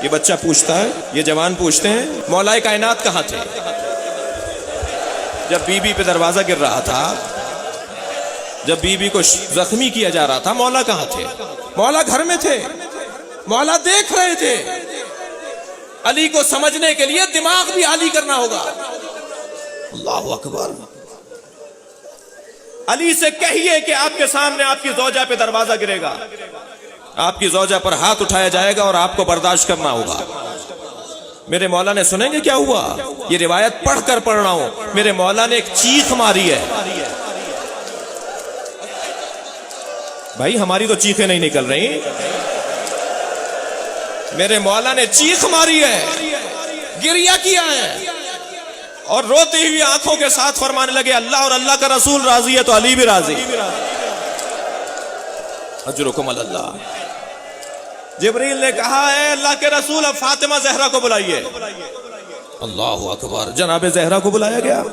ये बच्चा पूछता है, ये जवान पूछते हैं, मौलाए कायनात कहाँ थे जब बीबी पे दरवाजा गिर रहा था, जब बीबी को जख्मी किया जा रहा था, मौला कहाँ थे? मौला घर में थे, मौला देख रहे थे। अली को समझने के लिए दिमाग भी आली करना होगा। अल्लाहु अकबर। अली से कहिए कि आपके सामने आपकी ज़ौजा पे दरवाजा गिरेगा, आपकी ज़ौजा पर हाथ उठाया जाएगा और आपको बर्दाश्त करना होगा। मेरे मौला ने, सुनेंगे क्या हुआ? ये रिवायत पढ़कर पढ़ रहा हूं। मेरे मौला ने एक चीख मारी है। भाई हमारी तो चीखें नहीं निकल रही। मेरे मौला ने चीख मारी है, गिरिया किया है और रोती हुई आंखों के साथ फरमाने लगे, अल्लाह और अल्लाह का रसूल राजी है तो अली भी राजी। अजरुकुम अल्लाह। जिब्रील ने कहा है, अल्लाह के रसूल अब फातिमा जहरा को बुलाइए। अल्लाहु अकबर। जनाबे जहरा को बुलाया गया।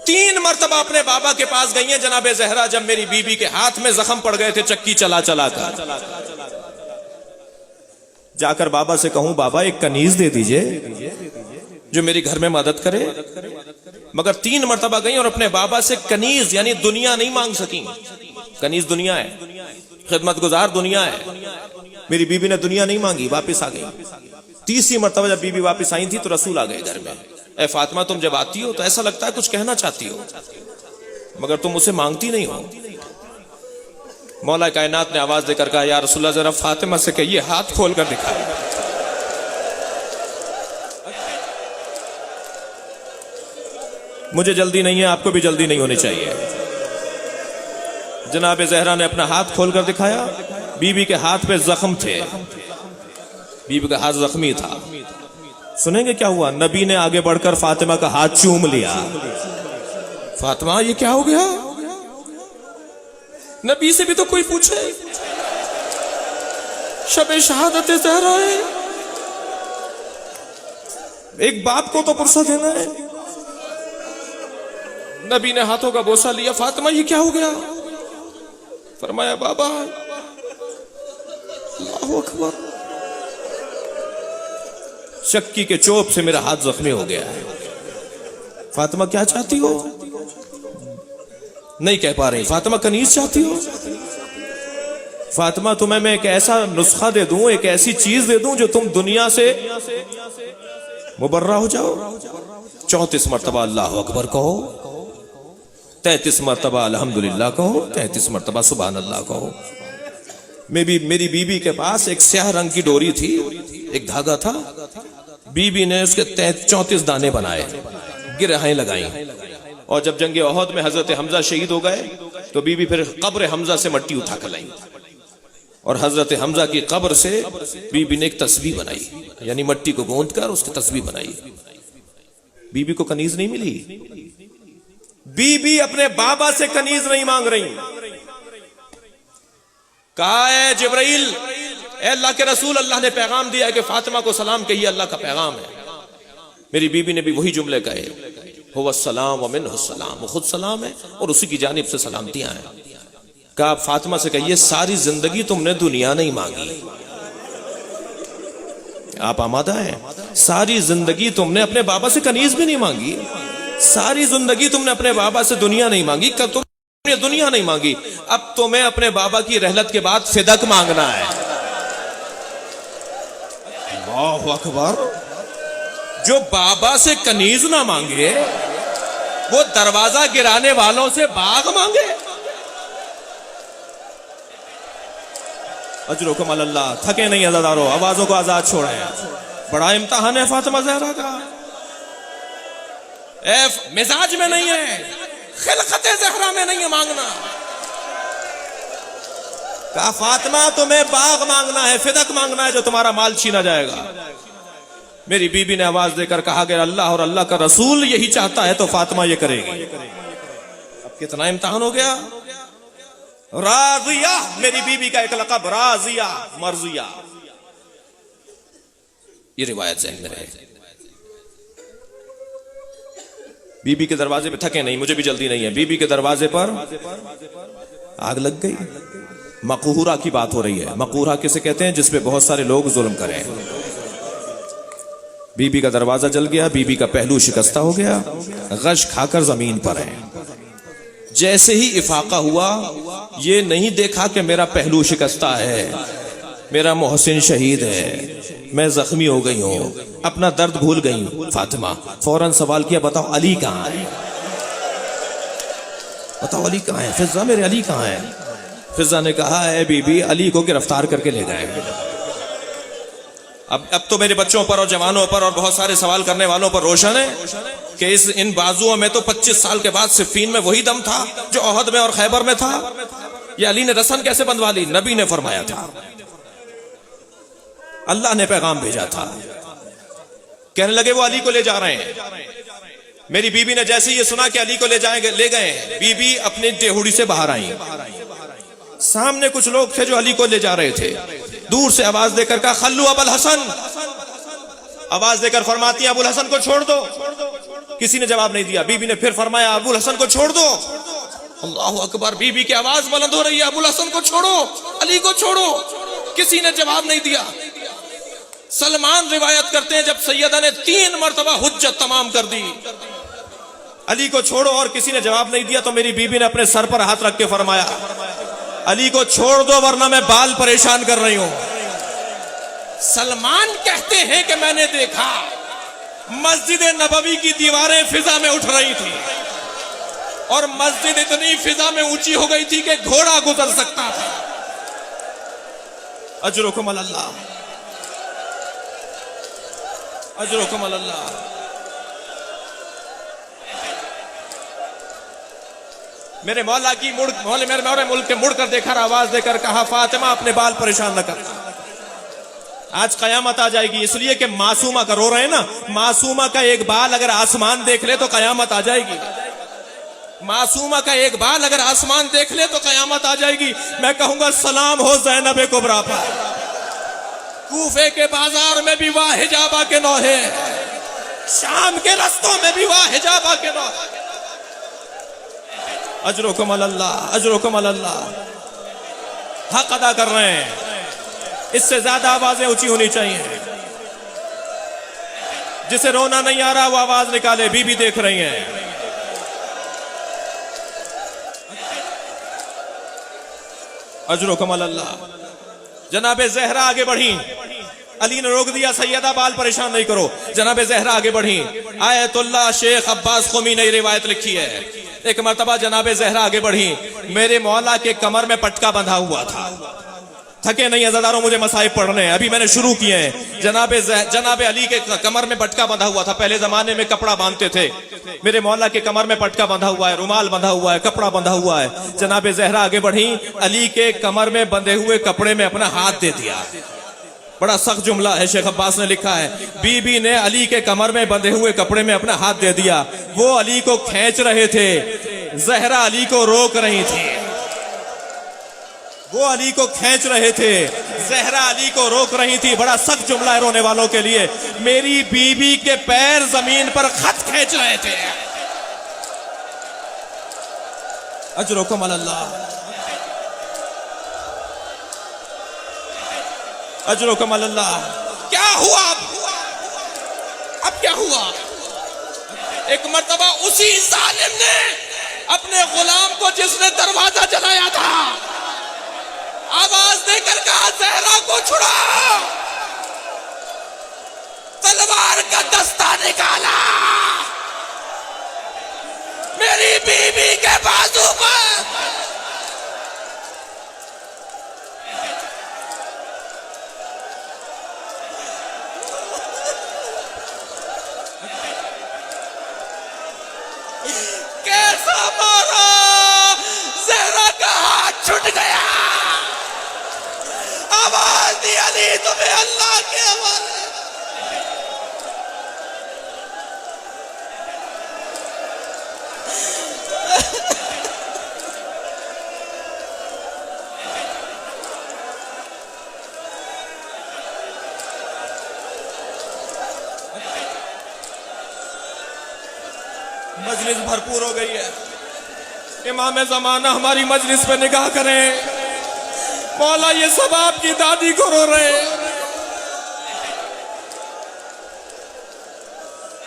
तीन मर्तबा अपने बाबा के पास गई हैं जनाबे जहरा, जब मेरी बीबी के हाथ में जख्म पड़ गए थे चक्की चला चला कर। जाकर बाबा से कहूं, बाबा एक कनीज दे दीजिए जो मेरी घर में मदद करे। मगर तीन मर्तबा गई और अपने बाबा से कनीज यानी दुनिया नहीं मांग सकी। कनीज दुनिया है, खिदमत गुजार दुनिया है। मेरी बीबी ने दुनिया नहीं मांगी, वापस आ गई। तीसरी मर्तबा जब बीबी वापस आई थी तो रसूल आ गए घर में। ए फातिमा, तुम जब आती हो तो ऐसा लगता है कुछ कहना चाहती हो, मगर तुम उसे मांगती नहीं हो। मौला कायनात ने आवाज देकर कहा, या रसूलल्लाह जरा फातिमा से कहिए हाथ खोल कर दिखाए। मुझे जल्दी नहीं है, आपको भी जल्दी नहीं होनी चाहिए। जनाब जहरा ने अपना हाथ खोलकर दिखाया। बीबी के हाथ पे जख्म थे, बीबी का हाथ जख्मी था। सुनेंगे क्या हुआ? नबी ने आगे बढ़कर फातिमा का हाथ चूम लिया। फातिमा, ये क्या हो गया? नबी से भी तो कोई पूछे। शबे शहादत ज़हरा है, एक बाप को तो पुरसा देना है। नबी ने हाथों का बोसा लिया। फातिमा, ये क्या हो गया? फरमाया, बाबा। अल्लाहु अकबर। चक्की के चोप से मेरा हाथ जख्मी हो गया है। फातिमा, क्या चाहती हो? नहीं कह पा रही। फातिमा, कनीज चाहती हो? फातिमा, तुम्हें मैं एक ऐसा नुस्खा दे दूं, एक ऐसी चीज दे दूं जो तुम दुनिया से मुबर्रा हो जाओ। 34 मरतबा अल्लाह अकबर कहो, 33 मरतबा अल्हम्दुलिल्लाह कहो, 33 मरतबा सुभान अल्लाह कहो। मेरी बीबी के पास एक स्याह रंग की डोरी थी, एक धागा था। बीबी ने उसके 34 दाने बनाए, गिरहें लगाई। और जब जंगे ओहद में हजरत हमजा शहीद हो गए तो बीबी फिर कब्र हमजा से मट्टी उठा कर लाई और हजरत हमजा की कब्र से बीबी ने एक तस्बीह बनाई, यानी मट्टी को गूंथ कर उसकी तस्बीह बनाई। बीबी को कनीज नहीं मिली। बीबी अपने बाबा से कनीज नहीं मांग रही। कहा है जिब्राइल, अल्लाह के रसूल, अल्लाह ने पैगाम दिया है कि फातिमा को सलाम कहिए, अल्लाह का पैगाम है। मेरी बीबी ने भी वही जुमले कहे, हुवस्सलाम व मिन्हुस्सलाम, वो खुद सलाम है और उसी की जानिब से सलामतियां हैं। कहा फातिमा से कहिए, सारी जिंदगी तुमने दुनिया नहीं मांगी। आप आमादा हैं? सारी जिंदगी तुमने अपने बाबा से कनीज भी नहीं मांगी। सारी जिंदगी तुमने अपने बाबा से दुनिया नहीं मांगी। कब तुमने दुनिया नहीं मांगी, अब तुम्हें अपने बाबा की रहलत के बाद फिदक मांगना है। अल्लाहु अकबर। जो बाबा से कनीज ना मांगे वो दरवाजा गिराने वालों से बाग मांगे। अजरुकुम अल्लाह। थके नहीं अज़ादारों, आवाजों को आजाद छोड़ें। बड़ा इम्तिहान है फातिमा ज़हरा का। मिजाज में नहीं है, खिलकत ज़हरा में नहीं है मांगना। कहा फातिमा, तुम्हें बाग मांगना है, फिदक मांगना है, जो तुम्हारा माल छीना जाएगा। मेरी बीबी ने आवाज देकर कहा कि अल्लाह और अल्लाह का रसूल यही चाहता है तो फातिमा ये करेगी। अब कितना इम्तिहान हो गया। राजिया, मेरी बीबी का एक लक़ब राजिया, मर्जिया। ये रिवायत ज़हन में रहे। बीबी के दरवाजे पे थके नहीं, मुझे भी जल्दी नहीं है। बीबी के दरवाजे पर आग लग गई। मकूरा की बात हो रही है। मकूरा किसे कहते हैं? जिसपे बहुत सारे लोग जुल्म करें। बीबी का दरवाजा जल गया, बीबी का पहलू शिकस्ता हो गया, गश खाकर जमीन पर है। जैसे ही इफाका हुआ, ये नहीं देखा कि मेरा पहलू शिकस्ता है, मेरा मोहसिन शहीद है, मैं जख्मी हो गई हूं, अपना दर्द भूल गई हूं। फातिमा फौरन सवाल किया, बताओ अली कहां है? बताओ अली कहां है? फिजा मेरे अली कहां है? फिजा ने कहा है बीबी, अली को गिरफ्तार करके ले गए। अब तो मेरे बच्चों पर और जवानों पर और बहुत सारे सवाल करने वालों पर रोशन है कि इन बाजुओं में तो 25 साल के बाद सिफ़ीन में वही दम था जो ओहद में और खैबर में था। ये अली ने रसन कैसे बंधवा ली? नबी ने फरमाया था, अल्लाह ने पैगाम भेजा था। कहने लगे वो अली को ले जा रहे हैं। मेरी बीबी ने जैसे ये सुना कि अली को ले जाएंगे, ले गए। बीबी अपनी देहुड़ी से बाहर आई। सामने कुछ लोग थे जो अली को ले जा रहे थे। दूर से आवाज देकर कहा, खल्लू अबुल हसन। आवाज देकर फरमाती है, अबुल हसन को छोड़ दो। किसी ने जवाब नहीं दिया। बीबी ने फिर फरमाया, अबुल हसन को छोड़ दो। अल्लाहु अकबर। बीबी की आवाज बुलंद हो रही है, अबुल हसन को छोड़ो, अली को छोड़ो। किसी ने जवाब नहीं दिया। सलमान रिवायत करते हैं, जब सैयदा ने 3 मरतबा हुज्जत तमाम कर दी, अली को छोड़ो, और किसी ने जवाब नहीं दिया, तो मेरी बीबी ने अपने सर पर हाथ रख के फरमाया, अली को छोड़ दो वरना मैं बाल परेशान कर रही हूं। सलमान कहते हैं कि मैंने देखा मस्जिद नबवी की दीवारें फिजा में उठ रही थी और मस्जिद इतनी फिजा में ऊंची हो गई थी कि घोड़ा गुजर सकता था। अजरुकुम अल्लाह, अजरुकुम अल्लाह। मेरे मौला की मेरे मुल्क के मुड़कर देखा, आवाज देकर कहा, फातिमा अपने बाल परेशान न कर, आज कयामत आ जाएगी। इसलिए कि मासूमा का रो रहे हैं ना, मासूमा का एक बाल अगर आसमान देख ले तो कयामत आ जाएगी। मासूमा का एक बाल अगर आसमान देख ले तो कयामत आ जाएगी। मैं कहूंगा सलाम हो ज़ैनब कुबरा पर। कूफे के बाजार में भी वाह हिजाबा के नौहे, शाम के रस्तों में भी वाह हिजाबा के नौहे। अजरुकुम अल्लाह, अजरुकुम अल्लाह। हक अदा कर रहे हैं, इससे ज्यादा आवाजें ऊंची होनी चाहिए। जिसे रोना नहीं आ रहा वो आवाज निकाले। बीबी देख रही हैं। अजरुकुम अल्लाह। जनाबे ज़हरा आगे बढ़ी, अली ने रोक दिया, सैयदा बाल परेशान नहीं करो। जनाबे ज़हरा आगे बढ़ी। आयतुल्लाह शेख अब्बास क़ौमी ने रिवायत लिखी है, एक मर्तबा जनाबे ज़हरा आगे बढ़ी, मेरे मौला के कमर में पटका बंधा हुआ था। थके नहीं अज़ादारों, मुझे मसाइब पढ़ने हैं, अभी मैंने शुरू किए हैं। जनाबे अली के कमर में पटका बंधा हुआ था। पहले जमाने में कपड़ा बांधते थे। मेरे मौला के कमर में पटका बंधा हुआ है, रुमाल बंधा हुआ है, कपड़ा बंधा हुआ है। जनाबे ज़हरा आगे बढ़ी, अली के कमर में बंधे हुए कपड़े में अपना हाथ दे दिया। बड़ा सख्त जुमला है, शेख अब्बास ने लिखा है, बीबी ने अली के कमर में बंधे हुए कपड़े में अपना हाथ दे दिया। वो अली को खींच रहे थे, ज़हरा अली को रोक रही थी। वो अली को खींच रहे थे, ज़हरा अली को रोक रही थी। बड़ा सख्त जुमला है रोने वालों के लिए। मेरी बीबी के पैर जमीन पर खत खींच रहे थे। अजरुकुम अल्लाह, अजरुकुम अल्लाह। क्या हुआ अब क्या हुआ? एक मर्तबा उसी जालिम ने अपने गुलाम को, जिसने दरवाजा जलाया था, आवाज देकर कहा, ज़हरा को छुड़ाओ। तलवार का दस्ता निकाला, मेरी बीबी के बाजू पर कैसा मारा, ज़हरा का हाथ छूट गया। आवाज दी, अली तुम्हें अल्लाह के हवाले। मजलिस भरपूर हो गई है। इमाम ज़माना हमारी मजलिस पे निगाह करें। मौला ये सब आपकी दादी को रो रहे हैं।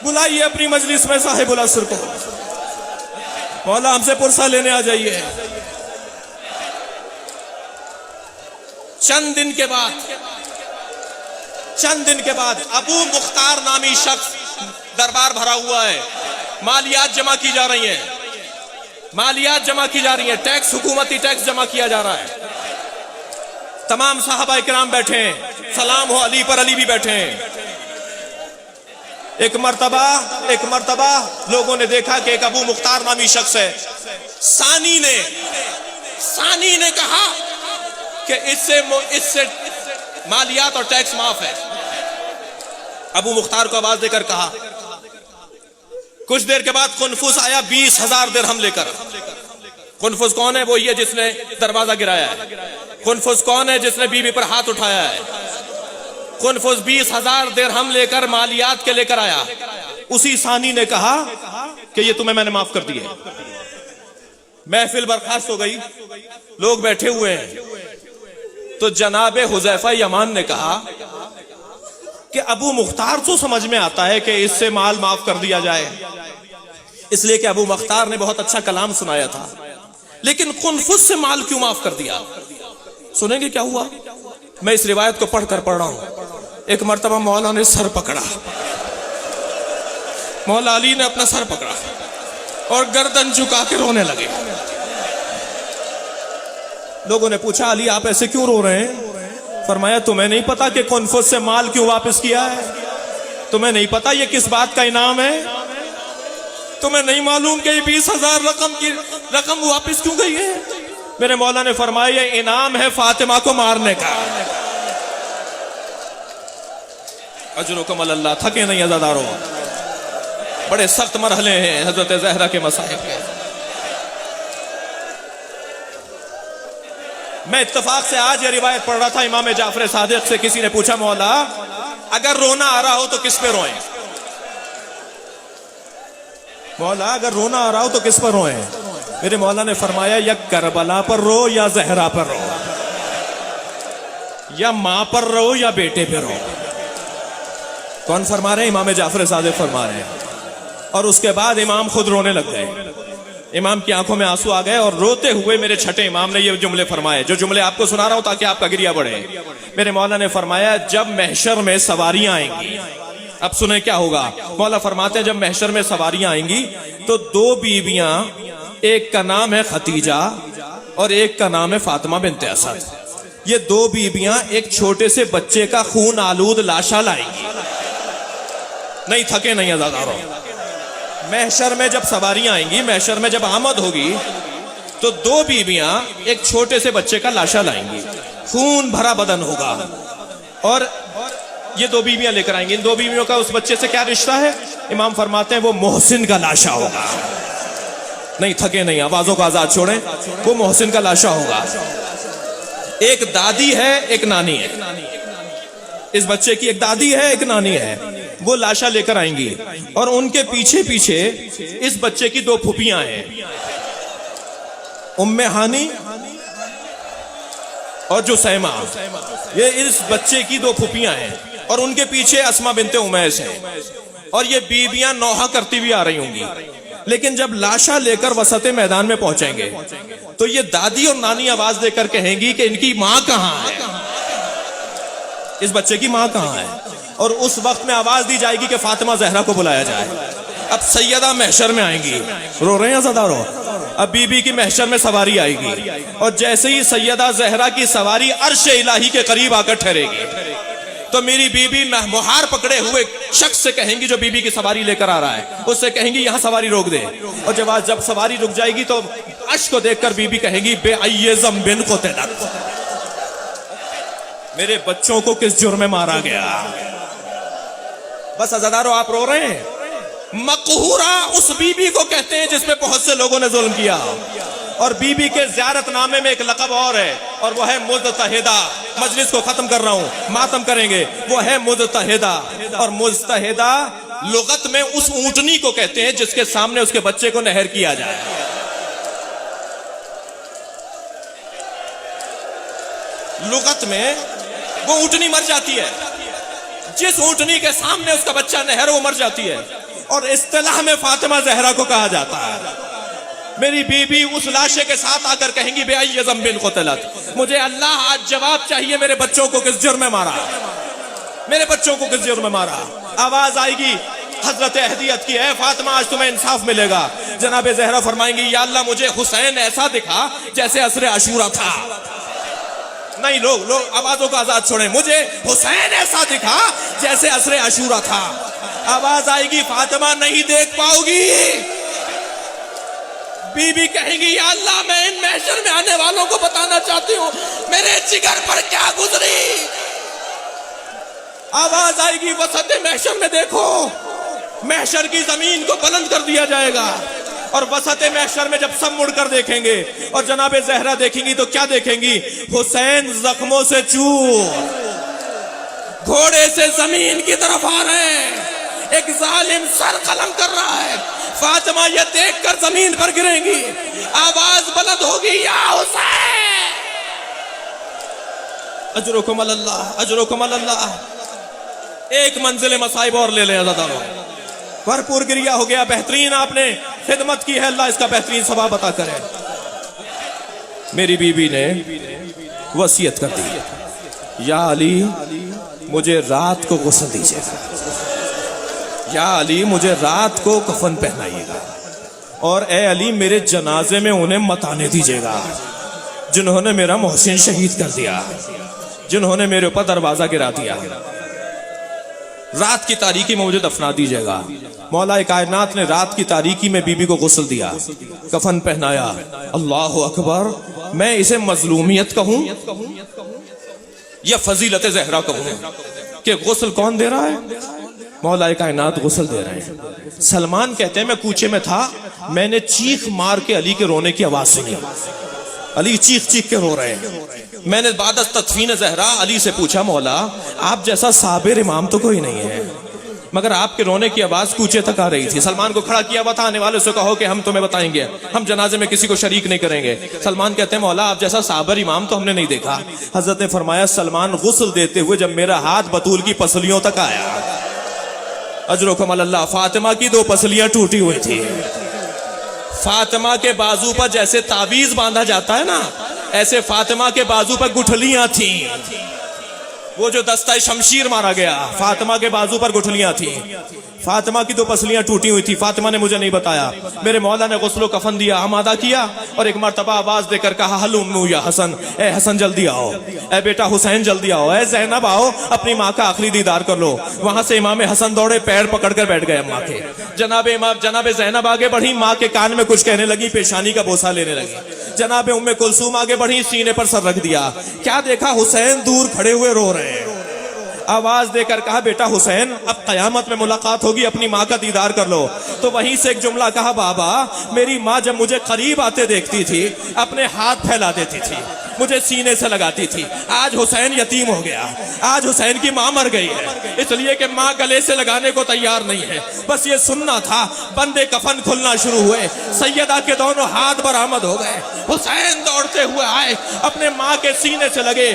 बुलाइए अपनी मजलिस में साहिबुल असर को। मौला हमसे पुरसा लेने आ जाइए। चंद दिन के बाद अबू मुख्तार नामी शख्स दरबार भरा हुआ है। मालियात जमा की जा रही हैं, टैक्स, हुकूमती टैक्स जमा किया जा रहा है। तमाम साहबा इकराम बैठे हैं, सलाम हो अली पर, अली भी बैठे हैं। एक मर्तबा लोगों ने देखा कि एक अबू मुख्तार नामी शख्स है। सानी ने कहा कि इससे मालियात और टैक्स माफ है। अबू मुख्तार को आवाज देकर कहा। कुछ देर के बाद कुनफुस आया 20,000 दिरहम लेकर। कुनफुस कौन है? वो ये जिसने दरवाजा गिराया है। कुनफुस कौन है? जिसने बीवी पर हाथ उठाया है। कुनफुस 20,000 दिरहम लेकर मालियात के लेकर आया। उसी सानी ने कहा कि ये तुम्हें मैंने माफ कर दिए। महफिल बर्खास्त हो गई, लोग बैठे हुए हैं। तो जनाबे हुज़ैफा यमान ने कहा कि अबू मुख्तार तो समझ में आता है कि इससे माल माफ कर दिया जाए, इसलिए कि अबू मुख्तार ने बहुत अच्छा कलाम सुनाया था, लेकिन कुनफुस से माल क्यों माफ कर दिया? सुनेंगे क्या हुआ? मैं इस रिवायत को पढ़ रहा हूं। एक मर्तबा मौला ने सर पकड़ा, मौला अली ने अपना सर पकड़ा और गर्दन झुका के रोने लगे। लोगों ने पूछा, अली आप ऐसे क्यों रो रहे हैं? फरमाया, तुम्हें नहीं पता कि कुनफुस से माल क्यों वापस किया है? तुम्हें नहीं पता ये किस बात का इनाम है? तुम्हें नहीं मालूम कि 20,000 रकम वापस क्यों गई है? मेरे मौला ने फरमाया, ये इनाम है फातिमा को मारने का। अजरुकुम अल्लाह। थके नहीं अज़ादारों, बड़े सख्त मरहले हैं हजरत ज़हरा के मसाइब के। मैं इत्तेफाक से आज ये रिवायत पढ़ रहा था इमाम जाफर सादिक से। किसी ने पूछा, मौला अगर रोना आ रहा हो तो किस पे रोएं? मौला अगर रोना आ रहा हो तो किस पर रोएं? मेरे मौला ने फरमाया, या करबला पर रो या ज़हरा पर रो, या मां पर रो या बेटे पे रो। कौन फरमा रहे हैं? इमाम जाफर सादिक फरमा रहे हैं। और उसके बाद इमाम खुद रोने लग गए। इमाम की आंखों में आंसू आ गए और रोते हुए मेरे छठे इमाम ने ये जुमले फरमाए, जो जुमले आपको सुना रहा हूं ताकि आपका गिरिया बढ़े। मेरे मौला ने फरमाया, जब महशर में सवारियां आएंगी, अब सुने क्या होगा। मौला फरमाते हैं, जब महशर में सवारियां आएंगी तो 2 बीवियां, एक का नाम है खतीजा और एक का नाम है फातिमा बिन्ते असद। ये 2 बीवियां एक छोटे से बच्चे का खून आलूद लाशा लाएंगी। नहीं थके नहीं अज़ादारों। महशर में जब सवारियां आएंगी, महशर में जब आमद होगी, तो 2 बीवियां एक छोटे से बच्चे का लाशा लाएंगी। खून भरा बदन होगा और ये 2 बीवियां लेकर आएंगी। इन 2 बीवियों का उस बच्चे से क्या रिश्ता है? इमाम फरमाते हैं, वो मोहसिन का लाशा होगा। नहीं थके नहीं, आवाजों को आजाद छोड़ें। वो मोहसिन का लाशा होगा। एक दादी है, एक नानी है। इस बच्चे की एक दादी है, एक नानी है। वो लाशा लेकर आएंगी और उनके पीछे पीछे इस बच्चे की 2 फूफियां हैं, उम्मे हानी और जुसैमा। ये इस बच्चे की 2 फूफियां हैं और उनके पीछे अस्मा बिनते उमैस हैं। और ये बीबियां नौहा करती हुई आ रही होंगी। लेकिन जब लाशा लेकर वसते मैदान में पहुंचेंगे तो ये दादी और नानी आवाज देकर कहेंगी कि इनकी मां कहां है, इस बच्चे की मां कहां है। और उस वक्त में आवाज दी जाएगी कि फातिमा ज़हरा को बुलाया जाए। अब सैयदा महशर में आएंगी। रो रहे हैं ज़ादारो? अब बीबी की महशर में सवारी आएगी और जैसे ही सैयदा ज़हरा की सवारी अर्श इलाही के करीब आकर ठहरेगी तो मेरी बीबी मुहार पकड़े हुए शख्स से कहेंगी, जो बीबी की सवारी लेकर आ रहा है, उससे कहेंगी यहां सवारी रोक दे। और जब सवारी रुक जाएगी तो अर्श को देखकर बीबी कहेंगी, बेअय्यज़म बिन को तेलक, मेरे बच्चों को किस जुर्म में मारा गया। बस अज़ादारों आप रो रहे हैं। मकहूरा उस बीबी को कहते हैं जिसपे बहुत से लोगों ने जुल्म किया। और बीबी के ज़ियारतनामे में एक लक़ब और है और वो है मुज़्तहिदा। मजलिस को खत्म कर रहा हूं, मातम करेंगे। वो है मुज़्तहिदा। और मुज़्तहिदा लुगत में उस ऊंटनी को कहते हैं जिसके सामने उसके बच्चे को नहर किया जाए। लुगत में वो ऊँटनी मर जाती है, जिस ऊँटनी के सामने उसका बच्चा नहर वो मर जाती है, और इस्तिलाह में फातिमा जहरा को कहा जाता है। मेरी बीबी उस लाशे के साथ आकर कहेंगी बेअय्यि ज़ंबिन क़ुतिलत, मुझे अल्लाह आज जवाब चाहिए मेरे बच्चों को किस जुर्म में मारा, मेरे बच्चों को किस जुर्म में मारा। आवाज आएगी हजरत अहदियत की, है फातिमा आज तुम्हें इंसाफ मिलेगा। जनाब ज़हरा फरमाएंगी या अल्लाह मुझे हुसैन ऐसा दिखा जैसे असरे अशूरा था। नहीं, लोग आवाजों का आजाद छोड़ें, मुझे हुसैन ऐसा दिखा जैसे असरे अशूरा था। आवाज आएगी फातिमा नहीं देख पाओगी। बीबी कहेंगी या अल्लाह मैं इन महशर में आने वालों को बताना चाहती हूँ मेरे जिगर पर क्या गुजरी। आवाज आएगी वसत महशर में देखो, महशर की जमीन को बुलंद कर दिया जाएगा, और वसत महशर में जब सब मुड़कर देखेंगे और जनाब ज़हरा देखेंगी तो क्या देखेंगी, हुसैन जख्मों से चूर घोड़े से जमीन की तरफ आ रहे हैं, एक जालिम सर कलम कर रहा है। फातिमा ये देखकर जमीन पर गिरेंगी, आवाज बुलंद होगी या हुसैन। अजरुकुम अल्लाह, अजरुकुम अल्लाह। एक मंजिल मसाइब और ले लें अज़ादारों, भरपूर गिरिया हो गया, बेहतरीन आपने खिदमत की है, अल्लाह इसका बेहतरीन सवाब अता करे। मेरी बीबी ने वसीयत कर दी, या अली मुझे रात को गुस्ल दीजिएगा, या अली मुझे रात को कफन पहनाइएगा, और ए अली मेरे जनाजे में उन्हें मत आने दीजिएगा जिन्होंने मेरा मोहसिन शहीद कर दिया, जिन्होंने मेरे ऊपर दरवाजा गिरा दिया। रात की तारीकी में मुझे दफना दीजिएगा। मौला कायनात ने रात की तारीकी में बीबी को गुस्ल दिया, कफन पहनाया। अल्लाह अकबर। मैं इसे मजलूमियत कहूं या फजीलत ज़हरा कहूं कि गुस्ल कौन दे रहा है? मौला कायनात गुस्ल दे रहे हैं। सलमान कहते हैं मैं कूचे में था, मैंने चीख मार के अली के रोने की आवाज सुनी, अली चीख चीख के रो रहे हैं। मैंने बाद तदफीन ज़हरा अली से पूछा मौला आप जैसा साबिर इमाम तो कोई नहीं है, मगर आपके रोने की आवाज कूचे तक आ रही थी। सलमान को खड़ा किया हुआ था, आने वाले से कहो कि हम तुम्हें बताएंगे, हम जनाजे में किसी को शरीक नहीं करेंगे। सलमान कहते हैं मौला आप जैसा साबिर इमाम तो हमने नहीं देखा। हजरत ने फरमाया सलमान गुस्ल देते हुए जब मेरा हाथ बतूल की पसलियों तक आया, अजरुकुम अल्लाह, फातिमा की 2 पसलियां टूटी हुई थी। फातिमा के बाजू पर जैसे ताबीज बांधा जाता है ना, ऐसे फातिमा के बाजू पर गुठलियां थी। वो जो दस्ता शमशीर मारा गया, फातिमा के बाजू पर गुठलियां थी। फातिमा की 2 पसलियां टूटी हुई थी। फातिमा ने मुझे नहीं बताया। मेरे मौला ने गुस्लो कफन दिया, आमादा किया, और एक मर्तबा आवाज देकर कहा हलुम्मू या हसन, ए हसन जल्दी आओ, ए बेटा हुसैन जल्दी आओ, ए ज़ैनब आओ, अपनी माँ का आखिरी दीदार कर लो। वहां से इमाम हसन दौड़े, पैर पकड़कर बैठ गए अम्मा के। जनाब ज़ैनब आगे बढ़ी, माँ के कान में कुछ कहने लगी, पेशानी का बोसा लेने लगी। जनाब उम्मे कुलसूम आगे बढ़ी, सीने पर सर रख दिया। क्या देखा? हुसैन दूर खड़े हुए रो रहे हैं। आवाज देकर कहा बेटा हुसैन अब कयामत में मुलाकात होगी, अपनी माँ का दीदार कर लो। तो वहीं से एक जुमला कहा, बाबा मेरी माँ जब मुझे करीब आते देखती थी अपने हाथ फैला देती थी, मुझे सीने से लगाती थी। आज हुसैन यतीम हो गया, आज हुसैन की माँ मर गई है, इसलिए कि माँ गले से लगाने को तैयार नहीं है। बस ये सुनना था। बंदे कफन खुलना शुरू हुए, सैयदा के दोनों हाथ बरामद हो गए। हुसैन दौड़ते हुए आए, अपने माँ के सीने से लगे।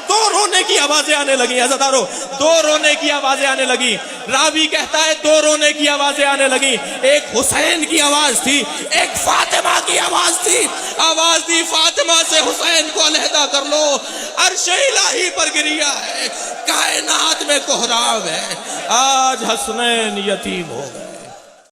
दो रोने की आवाजें आने लगी, अज़ादारों, 2 रोने की आवाजें आने लगी। रावी कहता है 2 रोने की आवाजें आने लगी। एक हुसैन की आवाज थी, एक फातिमा की आवाज थी। आवाज दी फातिमा से हुसैन को अलहदा कर लो। अर्श इलाही पर गिरिया है, कायनात में कोहराव है, आज हसनैन यतीम हो गए।